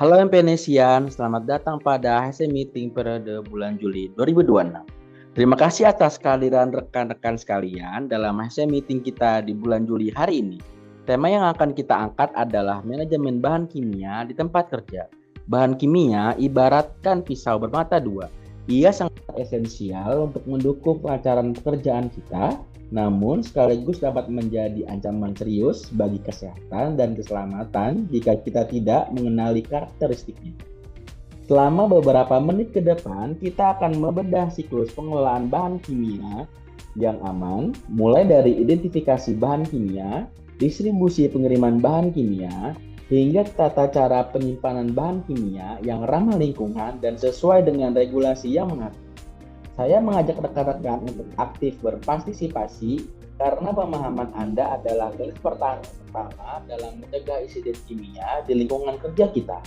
Halo MPNesian, selamat datang pada HC Meeting periode bulan Juli 2026. Terima kasih atas kehadiran rekan-rekan sekalian dalam HC Meeting kita di bulan Juli hari ini. Tema yang akan kita angkat adalah manajemen bahan kimia di tempat kerja. Bahan kimia ibaratkan pisau bermata dua. Ia sangat esensial untuk mendukung kelancaran pekerjaan kita, namun sekaligus dapat menjadi ancaman serius bagi kesehatan dan keselamatan jika kita tidak mengenali karakteristiknya. Selama beberapa menit ke depan, kita akan membedah siklus pengelolaan bahan kimia yang aman, mulai dari identifikasi bahan kimia, distribusi pengiriman bahan kimia, hingga tata cara penyimpanan bahan kimia yang ramah lingkungan dan sesuai dengan regulasi yang mengatur. Saya mengajak rekan-rekan untuk aktif berpartisipasi karena pemahaman Anda adalah garis pertama dalam mencegah insiden kimia di lingkungan kerja kita.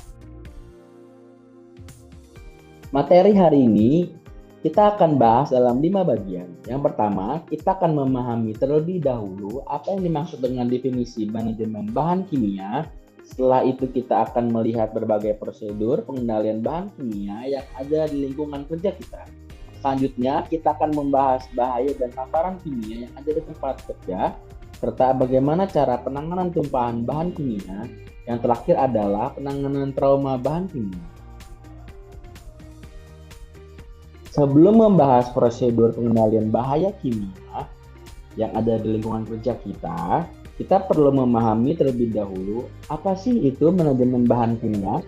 Materi hari ini kita akan bahas dalam 5 bagian. Yang pertama, kita akan memahami terlebih dahulu apa yang dimaksud dengan definisi manajemen bahan kimia. Setelah itu kita akan melihat berbagai prosedur pengendalian bahan kimia yang ada di lingkungan kerja kita. Selanjutnya, kita akan membahas bahaya dan paparan kimia yang ada di tempat kerja, serta bagaimana cara penanganan tumpahan bahan kimia. Yang terakhir adalah penanganan trauma bahan kimia. Sebelum membahas prosedur pengendalian bahaya kimia yang ada di lingkungan kerja kita perlu memahami terlebih dahulu apa sih itu manajemen bahan kimia.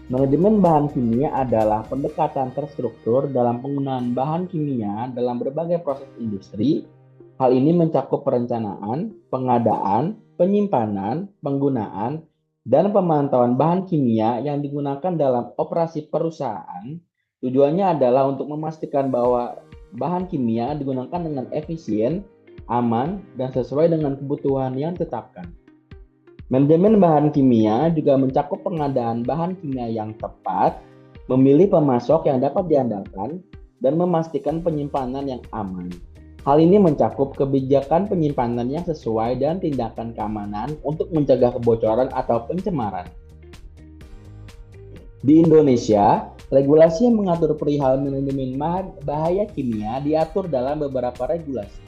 Manajemen bahan kimia adalah pendekatan terstruktur dalam penggunaan bahan kimia dalam berbagai proses industri. Hal ini mencakup perencanaan, pengadaan, penyimpanan, penggunaan, dan pemantauan bahan kimia yang digunakan dalam operasi perusahaan. Tujuannya adalah untuk memastikan bahwa bahan kimia digunakan dengan efisien, aman, dan sesuai dengan kebutuhan yang ditetapkan. Manajemen bahan kimia juga mencakup pengadaan bahan kimia yang tepat, memilih pemasok yang dapat diandalkan, dan memastikan penyimpanan yang aman. Hal ini mencakup kebijakan penyimpanan yang sesuai dan tindakan keamanan untuk mencegah kebocoran atau pencemaran. Di Indonesia, regulasi yang mengatur perihal manajemen bahaya kimia diatur dalam beberapa regulasi.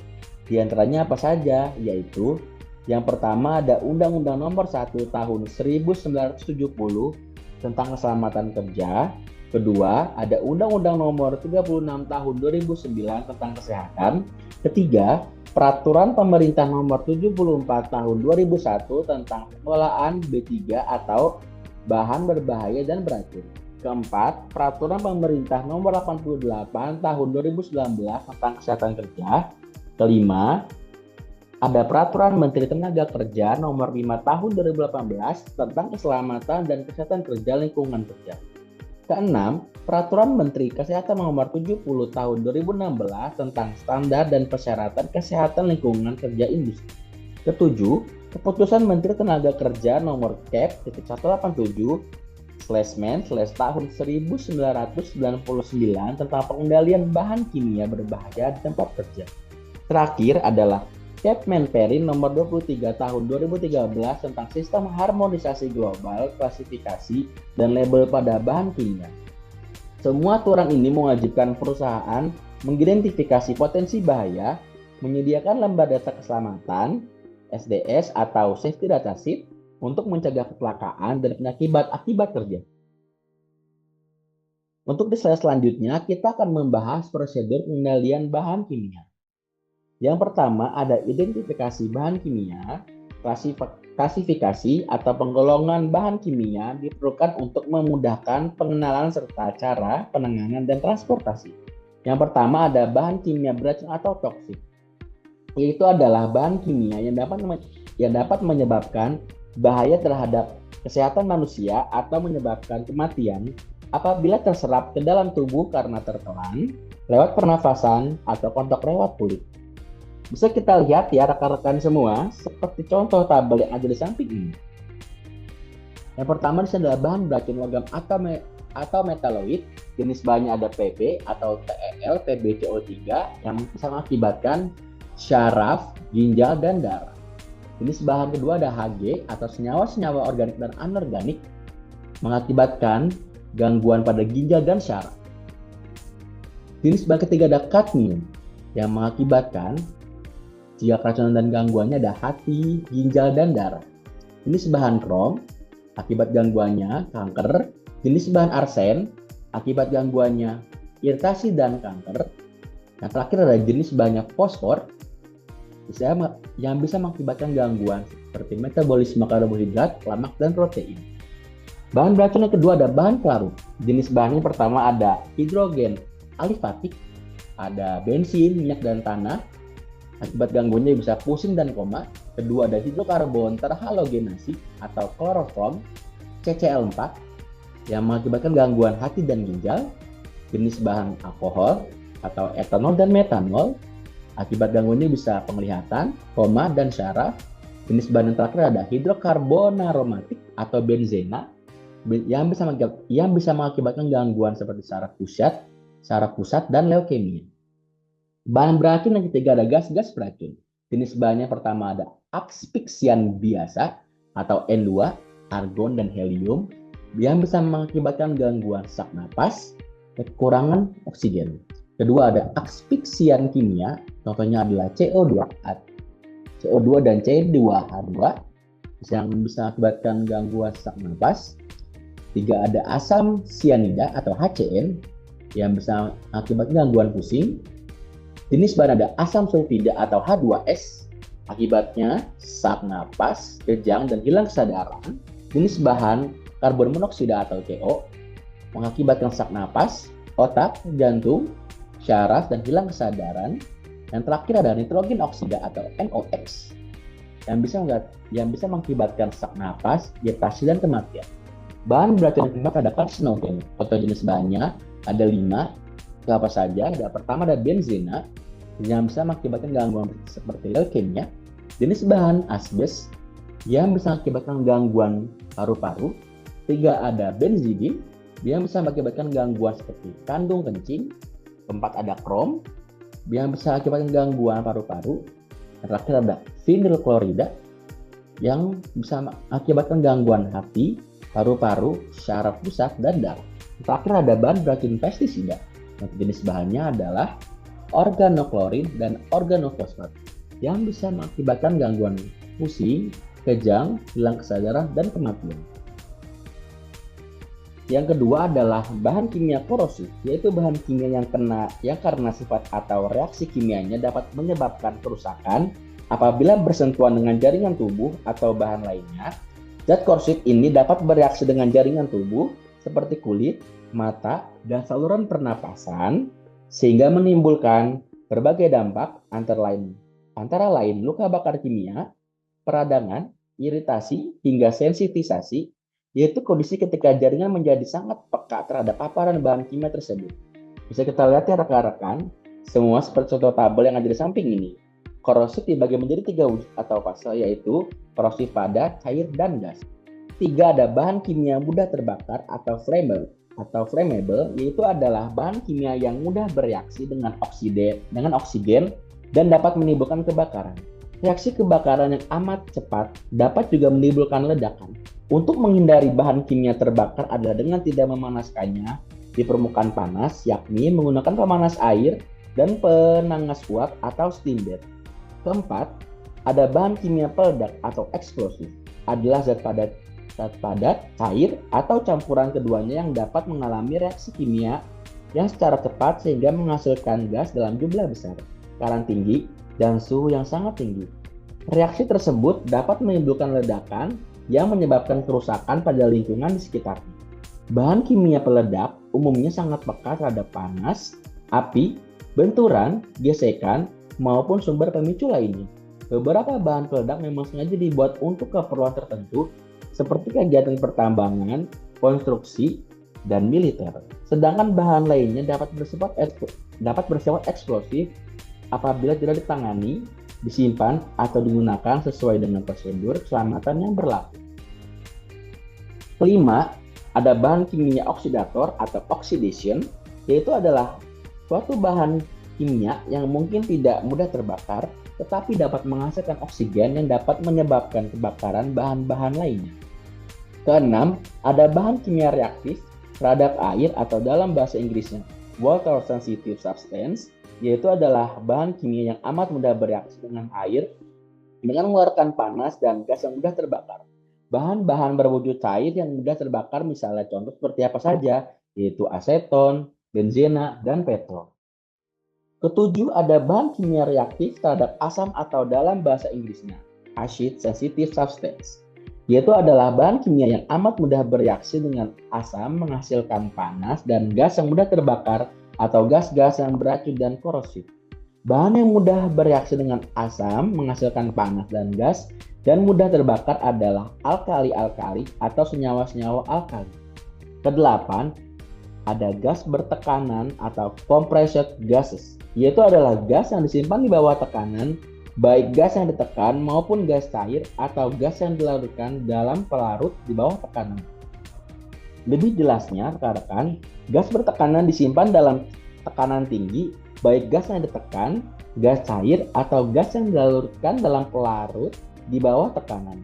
Di antaranya apa saja, yaitu yang pertama ada Undang-Undang Nomor 1 Tahun 1970 tentang Keselamatan Kerja. Kedua, ada Undang-Undang Nomor 36 Tahun 2009 tentang Kesehatan. Ketiga, Peraturan Pemerintah Nomor 74 Tahun 2001 tentang pengelolaan B3 atau bahan berbahaya dan beracun. Keempat, Peraturan Pemerintah Nomor 88 Tahun 2019 tentang Kesehatan Kerja. Kelima, ada Peraturan Menteri Tenaga Kerja Nomor 5 Tahun 2018 tentang Keselamatan dan Kesehatan Kerja Lingkungan Kerja. Keenam, Peraturan Menteri Kesehatan Nomor 70 Tahun 2016 tentang Standar dan Persyaratan Kesehatan Lingkungan Kerja Industri. Ketujuh, Keputusan Menteri Tenaga Kerja Nomor Cap 187/Men/Tahun 1999 tentang pengendalian bahan kimia berbahaya di tempat kerja. Terakhir adalah Kepmenperin Nomor 23 Tahun 2013 tentang Sistem Harmonisasi Global, Klasifikasi, dan Label pada Bahan Kimia. Semua aturan ini mewajibkan perusahaan mengidentifikasi potensi bahaya, menyediakan lembar data keselamatan, SDS atau Safety Data Sheet, untuk mencegah kecelakaan dan penyakit akibat kerja. Untuk di slide selanjutnya, kita akan membahas prosedur pengendalian bahan kimia. Yang pertama ada identifikasi bahan kimia, klasifikasi atau penggolongan bahan kimia diperlukan untuk memudahkan pengenalan serta cara penanganan dan transportasi. Yang pertama ada bahan kimia beracun atau toksik. Itu adalah bahan kimia yang dapat menyebabkan bahaya terhadap kesehatan manusia atau menyebabkan kematian apabila terserap ke dalam tubuh karena tertelan, lewat pernafasan, atau kontak lewat kulit. Bisa kita lihat ya rekan-rekan semua, seperti contoh tabel yang ada di samping ini. Yang pertama di sini adalah bahan beracun logam atau metaloid, jenis bahannya ada PP atau TEL, PbCO3 yang bisa mengakibatkan syaraf, ginjal, dan darah. Jenis bahan kedua ada Hg atau senyawa-senyawa organik dan anorganik. mengakibatkan gangguan pada ginjal dan syaraf. Jenis bahan ketiga ada kadmium yang mengakibatkan jika keracunan dan gangguannya ada hati, ginjal, dan darah. Jenis bahan krom akibat gangguannya kanker. Jenis bahan arsen akibat gangguannya iritasi dan kanker. Yang terakhir adalah jenis bahannya fosfor yang bisa mengakibatkan gangguan seperti metabolisme karbohidrat, lemak, dan protein. Bahan beracun yang kedua ada bahan pelarut. Jenis bahannya pertama ada hidrogen alifatik, ada bensin, minyak, dan tanah. Akibat gangguannya bisa pusing dan koma. Kedua ada hidrokarbon terhalogenasi atau kloroform CCl4 yang mengakibatkan gangguan hati dan ginjal. Jenis bahan alkohol atau etanol dan metanol. Akibat gangguannya bisa penglihatan, koma, dan syaraf. Jenis bahan yang terakhir ada hidrokarbon aromatik atau benzena yang bisa mengakibatkan gangguan seperti saraf pusat, dan leukemia. Bahan beracun yang ketiga ada gas-gas beracun. Jenis bahannya pertama ada asphyxian biasa atau N2, argon, dan helium yang bisa mengakibatkan gangguan sesak napas, kekurangan oksigen. Kedua ada asphyxian kimia, contohnya adalah CO2 dan C2H2 yang bisa mengakibatkan gangguan sesak napas. Tiga ada asam sianida atau HCN yang bisa mengakibatkan gangguan pusing. Jenis bahan ada asam sulfida atau H2S, akibatnya sesak napas, kejang, dan hilang kesadaran. Jenis bahan karbon monoksida atau CO mengakibatkan sesak napas, otak, jantung, syaraf, dan hilang kesadaran. Yang terakhir ada nitrogen oksida atau NOx yang bisa mengakibatkan sesak napas, iritasi, dan kematian. Bahan beracun yang keempat ada karsinogen. Contoh jenis bahannya ada 5. Apa saja? Ada pertama ada benzena yang bisa mengakibatkan gangguan seperti leukemia. Jenis bahan asbes yang bisa mengakibatkan gangguan paru-paru. 3 ada benzidin yang bisa mengakibatkan gangguan seperti kandung kencing. 4 ada krom yang bisa mengakibatkan gangguan paru-paru. Yang terakhir ada vinyl klorida yang bisa mengakibatkan gangguan hati, paru-paru, syaraf pusat, dan darah. Terakhir ada bahan beracun pestisida. Jenis bahannya adalah organoklorin dan organofosfat yang bisa mengakibatkan gangguan pusing, kejang, hilang kesadaran, dan kematian. Yang kedua adalah bahan kimia korosif, yaitu bahan kimia yang karena sifat atau reaksi kimianya dapat menyebabkan kerusakan apabila bersentuhan dengan jaringan tubuh atau bahan lainnya. Zat korosif ini dapat bereaksi dengan jaringan tubuh seperti kulit, mata, dan saluran pernapasan sehingga menimbulkan berbagai dampak antara lain luka bakar kimia, peradangan, iritasi, hingga sensitisasi, yaitu kondisi ketika jaringan menjadi sangat peka terhadap paparan bahan kimia tersebut. Bisa kita lihat ya rekan-rekan, semua seperti contoh tabel yang ada di samping ini. Korosif dibagi menjadi 3 wujud atau fase, yaitu korosif padat, cair, dan gas. 3 ada bahan kimia mudah terbakar atau flammable, yaitu adalah bahan kimia yang mudah bereaksi dengan oksigen dan dapat menimbulkan kebakaran. Reaksi kebakaran yang amat cepat dapat juga menimbulkan ledakan. Untuk menghindari bahan kimia terbakar adalah dengan tidak memanaskannya di permukaan panas, yakni menggunakan pemanas air dan penangas kuat atau steam bath. Keempat, ada bahan kimia peledak atau eksplosif. Adalah zat padat, cair, atau campuran keduanya yang dapat mengalami reaksi kimia yang secara cepat sehingga menghasilkan gas dalam jumlah besar, tekanan tinggi, dan suhu yang sangat tinggi. Reaksi tersebut dapat menimbulkan ledakan yang menyebabkan kerusakan pada lingkungan di sekitarnya. Bahan kimia peledak umumnya sangat peka terhadap panas, api, benturan, gesekan, maupun sumber pemicu lainnya. Beberapa bahan peledak memang sengaja dibuat untuk keperluan tertentu seperti kegiatan pertambangan, konstruksi, dan militer. Sedangkan bahan lainnya dapat bersifat eksplosif apabila tidak ditangani, disimpan, atau digunakan sesuai dengan prosedur keselamatan yang berlaku. Kelima, ada bahan kimia oksidator atau oxidation, yaitu adalah suatu bahan kimia yang mungkin tidak mudah terbakar, tetapi dapat menghasilkan oksigen yang dapat menyebabkan kebakaran bahan-bahan lainnya. Keenam, ada bahan kimia reaktif terhadap air atau dalam bahasa Inggrisnya water sensitive substance, yaitu adalah bahan kimia yang amat mudah bereaksi dengan air dengan mengeluarkan panas dan gas yang mudah terbakar. Bahan-bahan berwujud cair yang mudah terbakar misalnya contoh seperti apa saja, yaitu aseton, benzena, dan petrol. Ketujuh, ada bahan kimia reaktif terhadap asam atau dalam bahasa Inggrisnya, acid sensitive substance, yaitu adalah bahan kimia yang amat mudah bereaksi dengan asam menghasilkan panas dan gas yang mudah terbakar atau gas-gas yang beracun dan korosif. Bahan yang mudah bereaksi dengan asam menghasilkan panas dan gas dan mudah terbakar adalah alkali-alkali atau senyawa-senyawa alkali. Kedelapan, ada gas bertekanan atau compressed gases, yaitu adalah gas yang disimpan di bawah tekanan, baik gas yang ditekan maupun gas cair atau gas yang dilarutkan dalam pelarut di bawah tekanan. Lebih jelasnya, rekan-rekan, gas bertekanan disimpan dalam tekanan tinggi, baik gas yang ditekan, gas cair, atau gas yang dilarutkan dalam pelarut di bawah tekanan.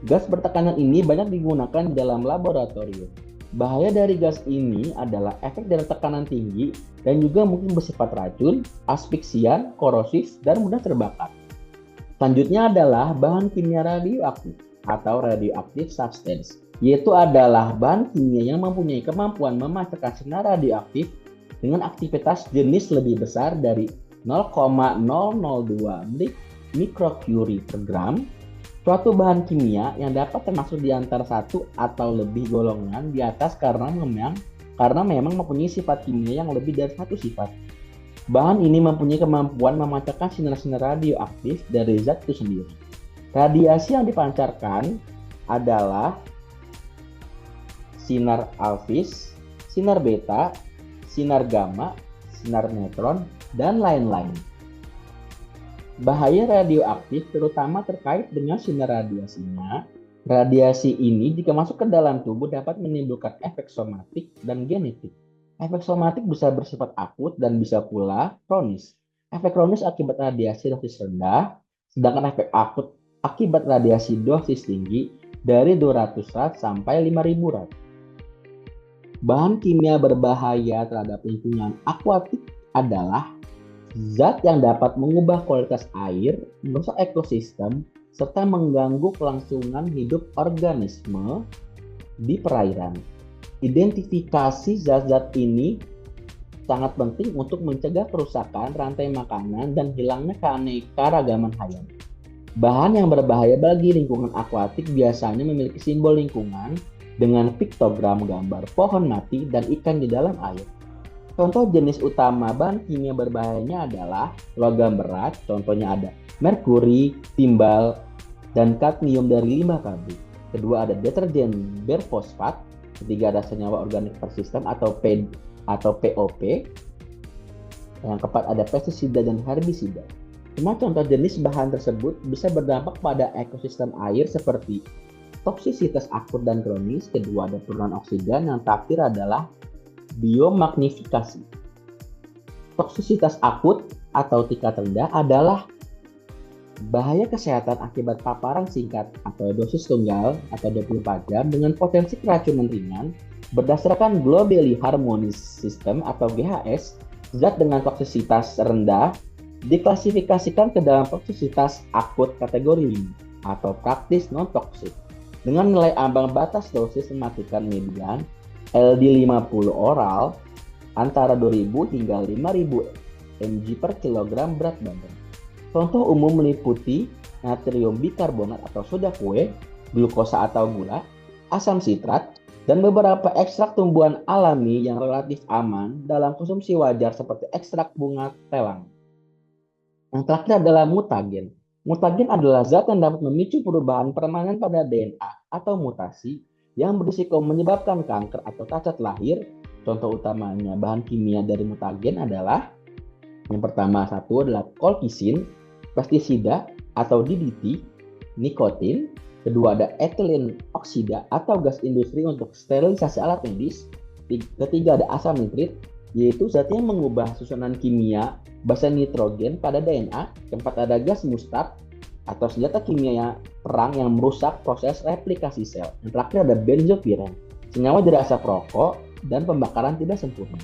Gas bertekanan ini banyak digunakan di dalam laboratorium. Bahaya dari gas ini adalah efek dari tekanan tinggi dan juga mungkin bersifat racun, asfiksia, korosif, dan mudah terbakar. Selanjutnya adalah bahan kimia radioaktif atau radioactive substance, yaitu adalah bahan kimia yang mempunyai kemampuan memancarkan sinar radioaktif dengan aktivitas jenis lebih besar dari 0,002 mikrocurie per gram. Suatu bahan kimia yang dapat termasuk di antara satu atau lebih golongan di atas karena memang mempunyai sifat kimia yang lebih dari satu sifat. Bahan ini mempunyai kemampuan memancarkan sinar-sinar radioaktif dari zat itu sendiri. Radiasi yang dipancarkan adalah sinar alvis, sinar beta, sinar gamma, sinar neutron, dan lain-lain. Bahaya radioaktif terutama terkait dengan sinar radiasinya. Radiasi ini jika masuk ke dalam tubuh dapat menimbulkan efek somatik dan genetik. Efek somatik bisa bersifat akut dan bisa pula kronis. Efek kronis akibat radiasi dosis rendah, sedangkan efek akut akibat radiasi dosis tinggi dari 200 Rad sampai 5000 Rad. Bahan kimia berbahaya terhadap lingkungan akuatik adalah zat yang dapat mengubah kualitas air, merusak ekosistem, serta mengganggu kelangsungan hidup organisme di perairan. Identifikasi zat-zat ini sangat penting untuk mencegah kerusakan rantai makanan dan hilangnya keanekaragaman hayati. Bahan yang berbahaya bagi lingkungan akuatik biasanya memiliki simbol lingkungan dengan piktogram gambar pohon mati dan ikan di dalam air. Contoh jenis utama bahan kimia berbahayanya adalah logam berat, contohnya ada merkuri, timbal, dan kadmium dari limbah pabrik. Kedua ada deterjen berfosfat, ketiga ada senyawa organik persisten atau POP. Yang keempat ada pestisida dan herbisida. Semua contoh jenis bahan tersebut bisa berdampak pada ekosistem air seperti toksisitas akut dan kronis. Kedua ada penurunan oksigen, yang terakhir adalah biomagnifikasi. Toksisitas akut atau tingkat rendah adalah bahaya kesehatan akibat paparan singkat atau dosis tunggal atau 24 jam dengan potensi keracunan ringan. Berdasarkan Globally Harmonious System atau GHS, zat dengan toksisitas rendah diklasifikasikan ke dalam toksisitas akut kategori 5 atau praktis non-toksik dengan nilai ambang batas dosis mematikan median LD50 oral antara 2000 hingga 5000 mg per kilogram berat badan. Contoh umum meliputi natrium bikarbonat atau soda kue, glukosa atau gula, asam sitrat, dan beberapa ekstrak tumbuhan alami yang relatif aman dalam konsumsi wajar seperti ekstrak bunga telang. Yang terakhir adalah mutagen. Mutagen adalah zat yang dapat memicu perubahan permanen pada DNA atau mutasi yang berisiko menyebabkan kanker atau cacat lahir. Contoh utamanya bahan kimia dari mutagen adalah yang pertama satu adalah kolkisin, pestisida atau DDT, nikotin. Kedua ada etilen oksida atau gas industri untuk sterilisasi alat medis. Ketiga ada asam nitrit, yaitu zat yang mengubah susunan kimia basa nitrogen pada DNA. Keempat ada gas mustard, atau senjata kimia perang yang merusak proses replikasi sel. Yang terakhir ada benzopiren, senyawa dari asap rokok dan pembakaran tidak sempurna.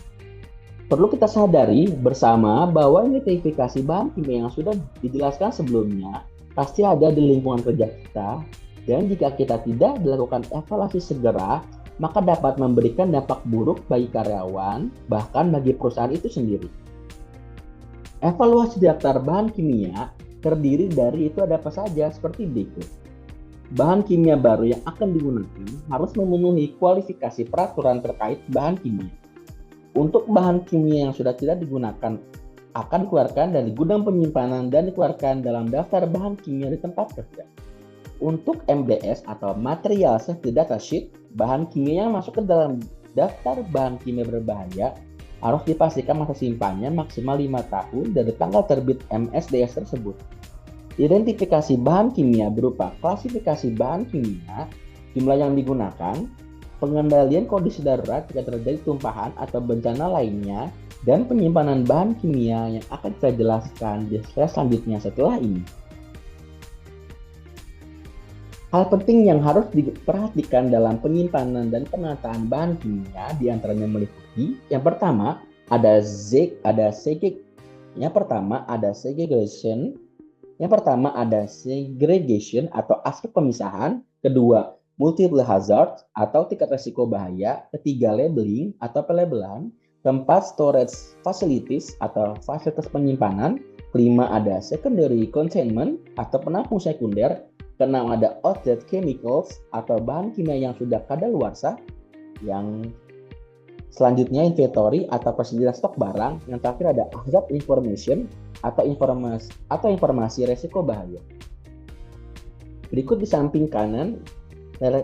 Perlu kita sadari bersama bahwa identifikasi bahan kimia yang sudah dijelaskan sebelumnya pasti ada di lingkungan kerja kita, dan jika kita tidak dilakukan evaluasi segera, maka dapat memberikan dampak buruk bagi karyawan, bahkan bagi perusahaan itu sendiri. Evaluasi daftar bahan kimia terdiri dari itu ada apa saja seperti berikut. Bahan kimia baru yang akan digunakan harus memenuhi kualifikasi peraturan terkait bahan kimia. Untuk bahan kimia yang sudah tidak digunakan akan dikeluarkan dari gudang penyimpanan dan dikeluarkan dalam daftar bahan kimia di tempat kerja. Untuk MDS atau Material Safety Data Sheet, bahan kimia yang masuk ke dalam daftar bahan kimia berbahaya harus dipastikan masa simpannya maksimal 5 tahun dari tanggal terbit MSDS tersebut. Identifikasi bahan kimia berupa klasifikasi bahan kimia, jumlah yang digunakan, pengendalian kondisi darurat jika terjadi tumpahan atau bencana lainnya, dan penyimpanan bahan kimia yang akan kita jelaskan di slide selanjutnya setelah ini. Hal penting yang harus diperhatikan dalam penyimpanan dan penataan bahan kimia diantaranya meliputi: yang pertama ada segregation atau aspek pemisahan, kedua multiple hazard atau tingkat resiko bahaya, ketiga labeling atau pelabelan, keempat storage facilities atau fasilitas penyimpanan, kelima ada secondary containment atau penampung sekunder, keenam ada outdated chemicals atau bahan kimia yang sudah kadaluarsa, yang selanjutnya inventory atau persediaan stok barang, yang terakhir ada hazard information atau informasi resiko bahaya. Berikut di samping kanan layar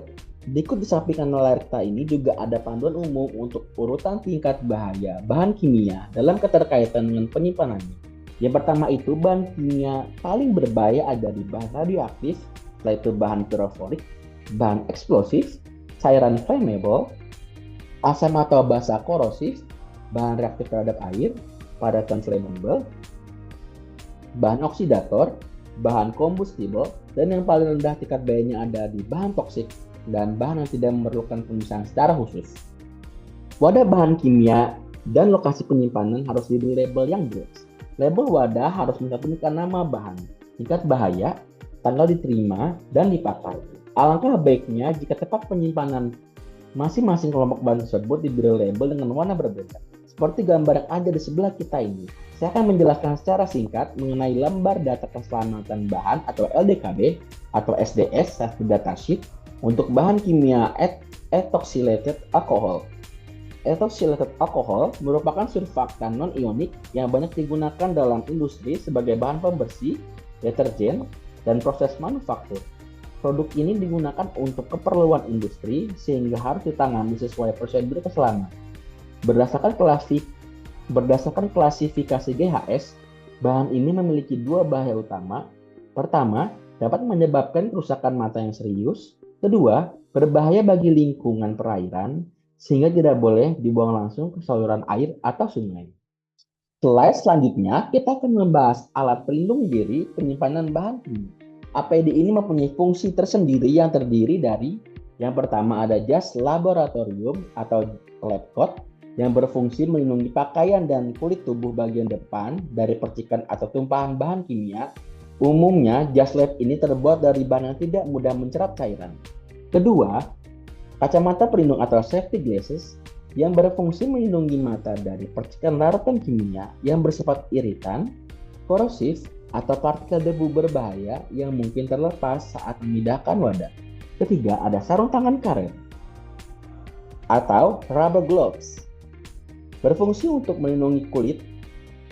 kita ini juga ada panduan umum untuk urutan tingkat bahaya bahan kimia dalam keterkaitan dengan penyimpanannya. Yang pertama itu bahan kimia paling berbahaya ada di bahan radioaktif, setelah itu bahan pyroforik, bahan eksplosif, cairan flammable, asam atau basa korosif, bahan reaktif terhadap air, padatan flammable, bahan oksidator, bahan kombustible, dan yang paling rendah tingkat bahayanya ada di bahan toksik dan bahan yang tidak memerlukan pemisahan secara khusus. Wadah bahan kimia dan lokasi penyimpanan harus diberi label yang jelas. Label wadah harus mencantumkan nama bahan, tingkat bahaya, tanggal diterima, dan dipakai. Alangkah baiknya jika tempat penyimpanan masing-masing kelompok bahan tersebut diberi label dengan warna berbeda, seperti gambar yang ada di sebelah kita ini. Saya akan menjelaskan secara singkat mengenai lembar data keselamatan bahan atau LDKB atau SDS Safety Data Sheet untuk bahan kimia ethoxylated alcohol. Ethoxylated alcohol merupakan surfaktan non-ionik yang banyak digunakan dalam industri sebagai bahan pembersih, deterjen, dan proses manufaktur. Produk ini digunakan untuk keperluan industri sehingga harus ditangani sesuai prosedur keselamatan. Berdasarkan klasifikasi GHS, bahan ini memiliki dua bahaya utama. Pertama, dapat menyebabkan kerusakan mata yang serius. Kedua, berbahaya bagi lingkungan perairan sehingga tidak boleh dibuang langsung ke saluran air atau sungai. Slide selanjutnya, kita akan membahas alat pelindung diri penyimpanan bahan kimia. APD ini mempunyai fungsi tersendiri yang terdiri dari: yang pertama ada jas laboratorium atau lab coat yang berfungsi melindungi pakaian dan kulit tubuh bagian depan dari percikan atau tumpahan bahan kimia. Umumnya, jas lab ini terbuat dari bahan yang tidak mudah mencerap cairan. Kedua, kacamata pelindung atau safety glasses yang berfungsi melindungi mata dari percikan larutan kimia yang bersifat iritan, korosif, atau partikel debu berbahaya yang mungkin terlepas saat memindahkan wadah. Ketiga, ada sarung tangan karet atau rubber gloves. Berfungsi untuk melindungi kulit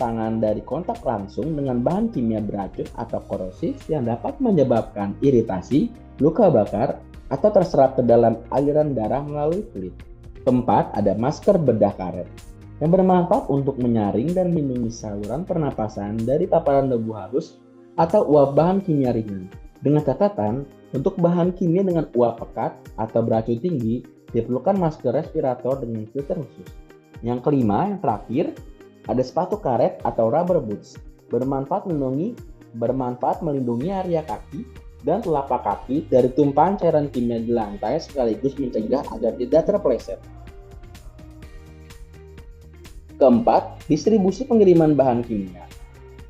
tangan dari kontak langsung dengan bahan kimia beracun atau korosif yang dapat menyebabkan iritasi, luka bakar, atau terserap ke dalam aliran darah melalui kulit. Keempat, ada masker bedah karet yang bermanfaat untuk menyaring dan melindungi saluran pernapasan dari paparan debu halus atau uap bahan kimia ringan. Dengan catatan, untuk bahan kimia dengan uap pekat atau beracun tinggi, diperlukan masker respirator dengan filter khusus. Yang kelima, yang terakhir, ada sepatu karet atau rubber boots. Bermanfaat melindungi bermanfaat melindungi area kaki dan telapak kaki dari tumpahan cairan kimia di lantai sekaligus mencegah agar tidak terpeleset. Keempat, distribusi pengiriman bahan kimia.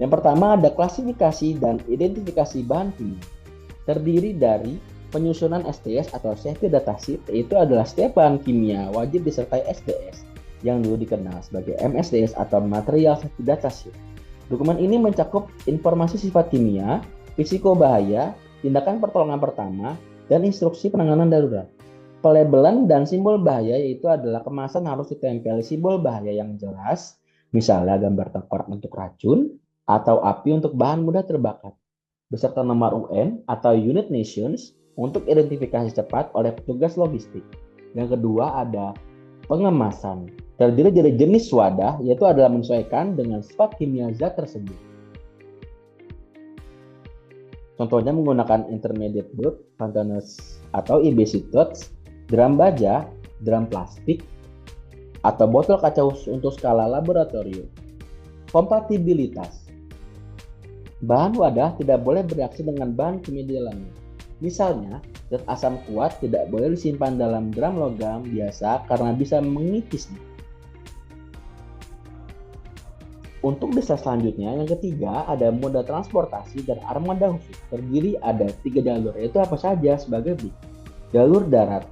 Yang pertama ada klasifikasi dan identifikasi bahan kimia. Terdiri dari penyusunan STS atau Safety Data Sheet, yaitu adalah setiap bahan kimia wajib disertai SDS yang dulu dikenal sebagai MSDS atau Material Safety Data Sheet. Dokumen ini mencakup informasi sifat kimia, risiko bahaya, tindakan pertolongan pertama, dan instruksi penanganan darurat. Pelabelan dan simbol bahaya yaitu adalah kemasan harus ditempel simbol bahaya yang jelas, misalnya gambar tengkorak untuk racun atau api untuk bahan mudah terbakar, beserta nomor UN atau Unit Nations untuk identifikasi cepat oleh petugas logistik. Yang kedua ada pengemasan. Terdiri dari jenis wadah, yaitu adalah menyesuaikan dengan sifat kimia zat tersebut. Contohnya menggunakan intermediate bulk containers atau IBC totes, drum baja, drum plastik, atau botol kaca untuk skala laboratorium. Kompatibilitas. Bahan wadah tidak boleh bereaksi dengan bahan kimia di dalamnya. Misalnya, zat asam kuat tidak boleh disimpan dalam drum logam biasa karena bisa mengipisnya. Untuk desa selanjutnya, yang ketiga ada moda transportasi dan armada khusus. Terdiri ada 3 jalur, yaitu apa saja sebagai berikut. Jalur darat,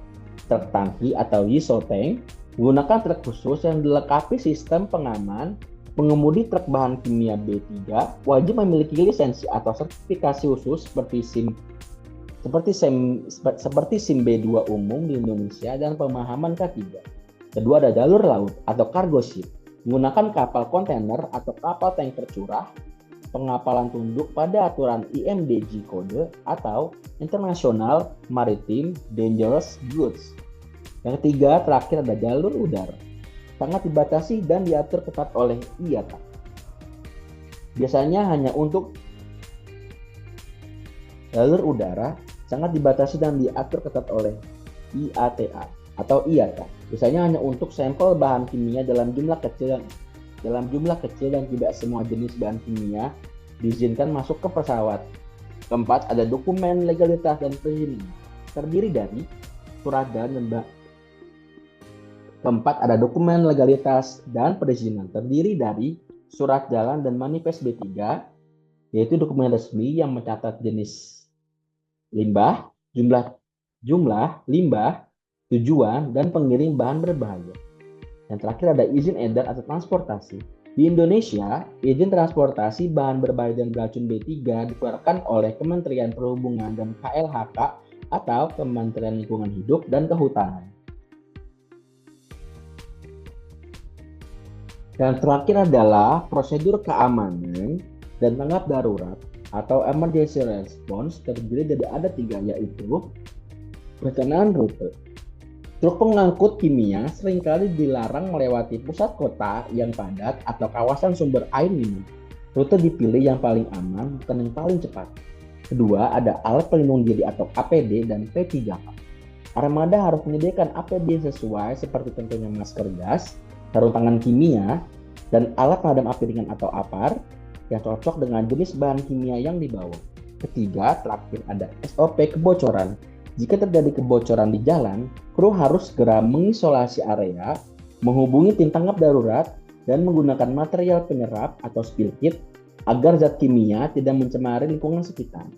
truk tangki atau diesel tank, menggunakan truk khusus yang dilengkapi sistem pengaman. Pengemudi truk bahan kimia B3 wajib memiliki lisensi atau sertifikasi khusus seperti SIM B2 umum di Indonesia dan pemahaman K3. Kedua ada jalur laut atau cargo ship, menggunakan kapal kontainer atau kapal tanker curah, pengapalan tunduk pada aturan IMDG Code atau International Maritime Dangerous Goods. Yang ketiga terakhir ada jalur udara, sangat dibatasi dan diatur ketat oleh IATA. Biasanya hanya untuk jalur udara sangat dibatasi dan diatur ketat oleh IATA atau IATA. Biasanya hanya untuk sampel bahan kimia dalam jumlah kecil dan tidak semua jenis bahan kimia diizinkan masuk ke pesawat. Keempat, ada dokumen legalitas dan perizinan. Terdiri dari surat dan Keempat, ada dokumen legalitas dan perizinan. Terdiri dari surat jalan dan manifest B3, yaitu dokumen resmi yang mencatat jenis limbah, jumlah limbah, tujuan, dan pengirim bahan berbahaya. Yang terakhir ada izin edar atau transportasi. Di Indonesia, izin transportasi bahan berbahaya dan beracun B3 dikeluarkan oleh Kementerian Perhubungan dan KLHK atau Kementerian Lingkungan Hidup dan Kehutanan. Dan terakhir adalah prosedur keamanan dan tanggap darurat atau emergency response. Terdiri dari ada 3, yaitu perencanaan rute. Truk pengangkut kimia seringkali dilarang melewati pusat kota yang padat atau kawasan sumber air minum. Rute dipilih yang paling aman, bukan yang paling cepat. Kedua, ada alat pelindung diri atau APD dan P3K. Armada harus menyediakan APD yang sesuai seperti tentunya masker gas, sarung tangan kimia, dan alat pemadam api ringan atau APAR yang cocok dengan jenis bahan kimia yang dibawa. Ketiga, terakhir ada SOP kebocoran. Jika terjadi kebocoran di jalan, kru harus segera mengisolasi area, menghubungi tim tanggap darurat, dan menggunakan material penyerap atau spill kit agar zat kimia tidak mencemari lingkungan sekitar.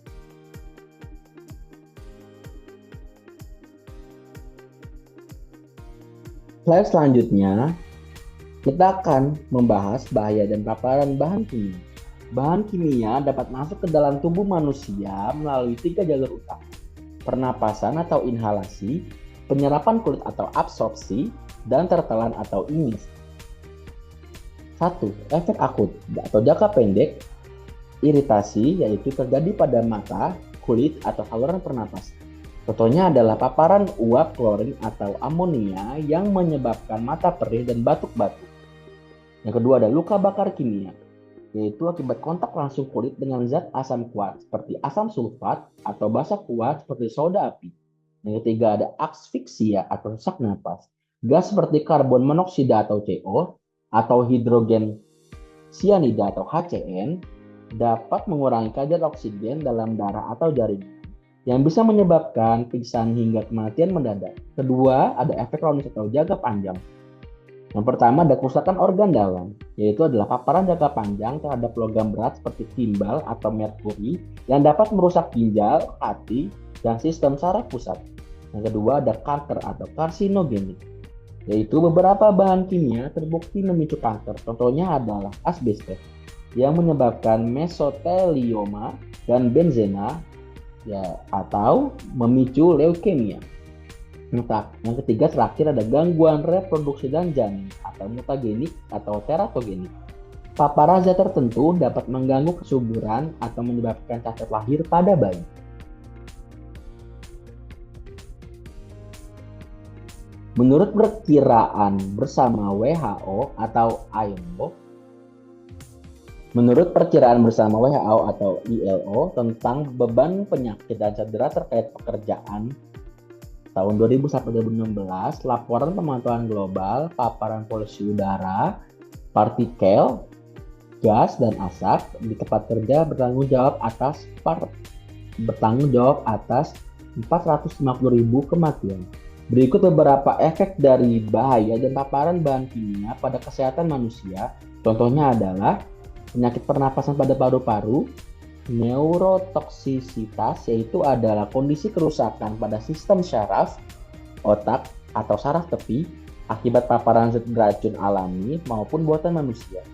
Slide selanjutnya, kita akan membahas bahaya dan paparan bahan kimia. Bahan kimia dapat masuk ke dalam tubuh manusia melalui 3 jalur utama: pernapasan atau inhalasi, penyerapan kulit atau absorpsi, dan tertelan atau inhalasi. 1. Efek akut atau jangka pendek, iritasi, yaitu terjadi pada mata, kulit, atau saluran pernapasan. Contohnya adalah paparan uap klorin atau amonia yang menyebabkan mata perih dan batuk-batuk. Yang kedua ada luka bakar kimia, yaitu akibat kontak langsung kulit dengan zat asam kuat seperti asam sulfat atau basa kuat seperti soda api. Yang ketiga ada asfiksia atau sesak napas. Gas seperti karbon monoksida atau CO atau hidrogen cyanida atau HCN dapat mengurangi kadar oksigen dalam darah atau jaringan yang bisa menyebabkan pingsan hingga kematian mendadak. Kedua, ada efek kronis atau jangka panjang. Yang pertama ada kerusakan organ dalam, yaitu adalah paparan jangka panjang terhadap logam berat seperti timbal atau merkuri yang dapat merusak ginjal, hati, dan sistem saraf pusat. Yang kedua ada kanker atau karsinogenik, yaitu beberapa bahan kimia terbukti memicu kanker. Contohnya adalah asbestos yang menyebabkan mesotelioma dan benzena ya atau memicu leukemia. Yang ketiga terakhir ada gangguan reproduksi dan janin atau mutagenik atau teratogenik. Paparan zat tertentu dapat mengganggu kesuburan atau menyebabkan cacat lahir pada bayi. Menurut perkiraan bersama WHO atau ILO, atau ILO tentang beban penyakit dan cedera terkait pekerjaan tahun 2000 sampai 2016, laporan pemantauan global paparan polusi udara, partikel, gas, dan asap di tempat kerja bertanggung jawab atas 450.000 kematian. Berikut beberapa efek dari bahaya dan paparan bahan kimia pada kesehatan manusia. Contohnya adalah penyakit pernapasan pada paru-paru, neurotoksisitas, yaitu adalah kondisi kerusakan pada sistem syaraf, otak, atau saraf tepi akibat paparan zat beracun alami maupun buatan manusia.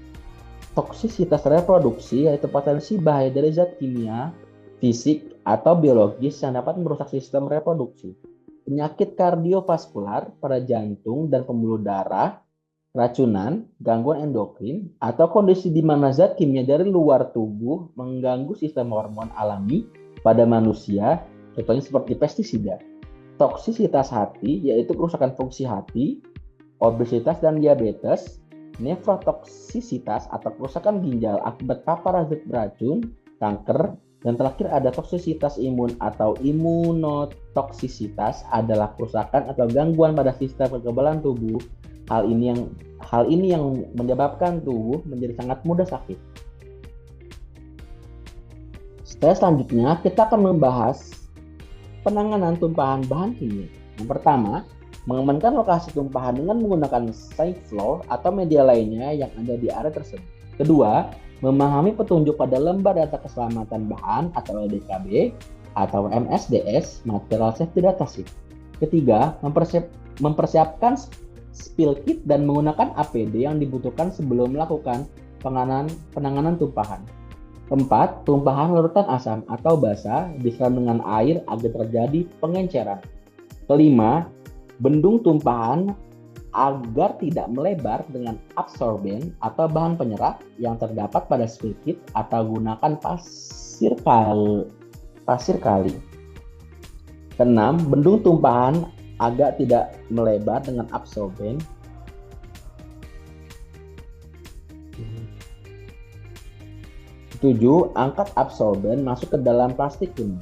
Toksisitas reproduksi, yaitu potensi bahaya dari zat kimia, fisik, atau biologis yang dapat merusak sistem reproduksi. Penyakit kardiovaskular pada jantung dan pembuluh darah, racunan, gangguan endokrin, atau kondisi di mana zat kimia dari luar tubuh mengganggu sistem hormon alami pada manusia, contohnya seperti pestisida. Toksisitas hati, yaitu kerusakan fungsi hati, obesitas dan diabetes, nefrotoksisitas atau kerusakan ginjal akibat paparan zat beracun, kanker, dan terakhir ada toksisitas imun atau imunotoksisitas adalah kerusakan atau gangguan pada sistem kekebalan tubuh. Hal ini yang menyebabkan tubuh menjadi sangat mudah sakit. Selanjutnya kita akan membahas penanganan tumpahan bahan kimia. Yang pertama, mengamankan lokasi tumpahan dengan menggunakan safe floor atau media lainnya yang ada di area tersebut. Kedua, memahami petunjuk pada lembar data keselamatan bahan atau LDKB atau MSDS, Material Safety Data Sheet. Ketiga, mempersiapkan spill kit dan menggunakan APD yang dibutuhkan sebelum melakukan penanganan tumpahan. Keempat, tumpahan larutan asam atau basa disiram dengan air agar terjadi pengenceran. Kelima, bendung tumpahan agar tidak melebar dengan absorben atau bahan penyerap yang terdapat pada spill kit atau gunakan pasir kali. Keenam, bendung tumpahan agar tidak melebar dengan absorben. 7. Angkat absorben masuk ke dalam plastik kuning.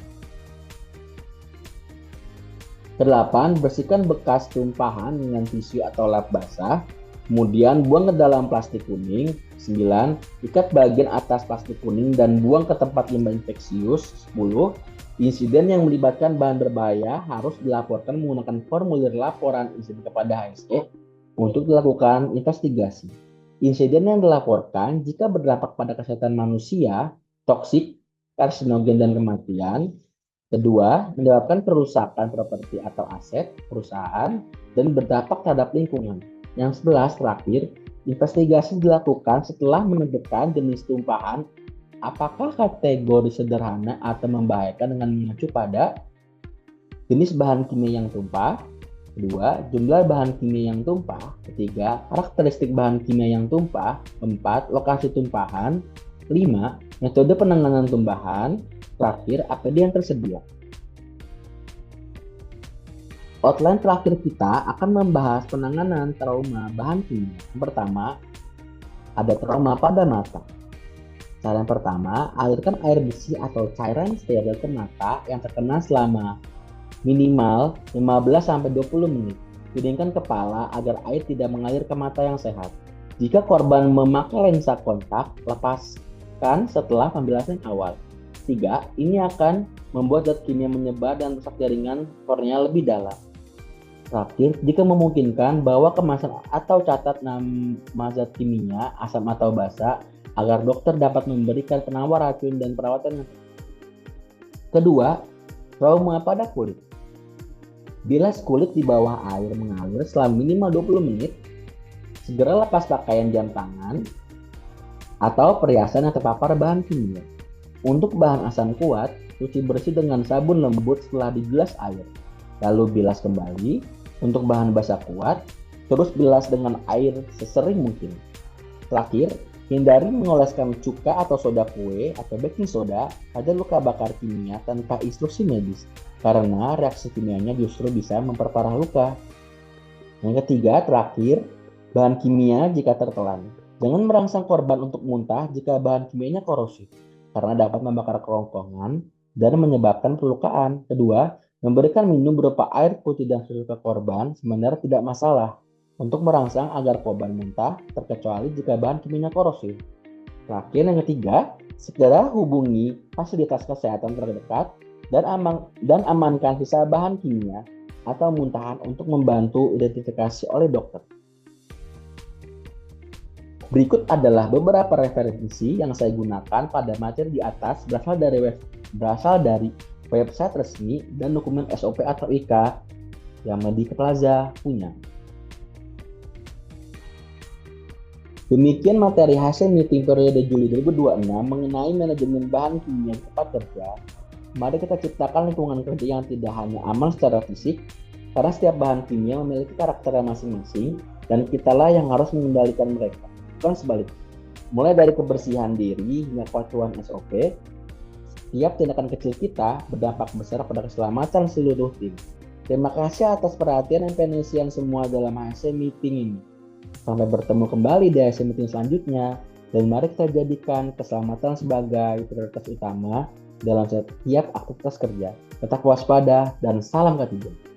8. Bersihkan bekas tumpahan dengan tisu atau lap basah, kemudian buang ke dalam plastik kuning. 9. Ikat bagian atas plastik kuning dan buang ke tempat limbah infeksius. 10. Insiden yang melibatkan bahan berbahaya harus dilaporkan menggunakan formulir laporan insiden kepada HSE untuk dilakukan investigasi. Insiden yang dilaporkan jika berdampak pada kesehatan manusia, toksik, karsinogen, dan kematian. Kedua, menyebabkan kerusakan properti atau aset perusahaan dan berdampak terhadap lingkungan. Yang 11 terakhir, investigasi dilakukan setelah menentukan jenis tumpahan apakah kategori sederhana atau membahayakan dengan mengacu pada jenis bahan kimia yang tumpah. Kedua, jumlah bahan kimia yang tumpah. Ketiga, karakteristik bahan kimia yang tumpah. 4, lokasi tumpahan. 5, metode penanganan tumpahan. Terakhir, APD yang tersedia. Outline terakhir kita akan membahas penanganan trauma bahan kimia. Yang pertama, ada trauma pada mata. Cara yang pertama, alirkan air bersih atau cairan steril ke mata yang terkena selama minimal 15-20 menit. Keringkan kepala agar air tidak mengalir ke mata yang sehat. Jika korban memakai lensa kontak, dilakukan setelah pembilasan awal. 3. Ini akan membuat zat kimia menyebar dan rusak jaringan kornea lebih dalam. Terakhir, jika memungkinkan, bawa kemasan atau catat nama zat kimia, asam atau basa, agar dokter dapat memberikan penawar racun dan perawatan yang tepat. Kedua, trauma pada kulit. Bilas kulit di bawah air mengalir selama minimal 20 menit, segera lepas pakaian jam tangan atau perhiasan yang terpapar bahan kimia. Untuk bahan asam kuat, cuci bersih dengan sabun lembut setelah dibilas air, lalu bilas kembali. Untuk bahan basa kuat, terus bilas dengan air sesering mungkin. Terakhir, hindari mengoleskan cuka atau soda kue atau baking soda pada luka bakar kimia tanpa instruksi medis, karena reaksi kimianya justru bisa memperparah luka. Yang ketiga, terakhir, bahan kimia jika tertelan. Jangan merangsang korban untuk muntah jika bahan kimianya korosif, karena dapat membakar kerongkongan dan menyebabkan perlukaan. Kedua, memberikan minum berupa air putih dan susu ke korban sebenarnya tidak masalah untuk merangsang agar korban muntah, terkecuali jika bahan kimianya korosif. Terakhir, yang ketiga, segera hubungi fasilitas kesehatan terdekat dan amankan sisa bahan kimia atau muntahan untuk membantu identifikasi oleh dokter. Berikut adalah beberapa referensi yang saya gunakan pada materi di atas berasal dari website resmi dan dokumen SOP atau IK yang Medica Plaza punya. Demikian materi hasil meeting periode Juli 2026 mengenai manajemen bahan kimia di tempat kerja. Mari kita ciptakan lingkungan kerja yang tidak hanya aman secara fisik, karena setiap bahan kimia memiliki karakternya masing-masing dan kitalah yang harus mengendalikan mereka, bukan sebaliknya. Mulai dari kebersihan diri hingga kepatuhan SOP, setiap tindakan kecil kita berdampak besar pada keselamatan seluruh tim. Terima kasih atas perhatian dan penelitian semua dalam HSC Meeting ini. Sampai bertemu kembali di HSC Meeting selanjutnya, dan mari kita jadikan keselamatan sebagai prioritas utama dalam setiap aktivitas kerja. Tetap waspada dan salam K3.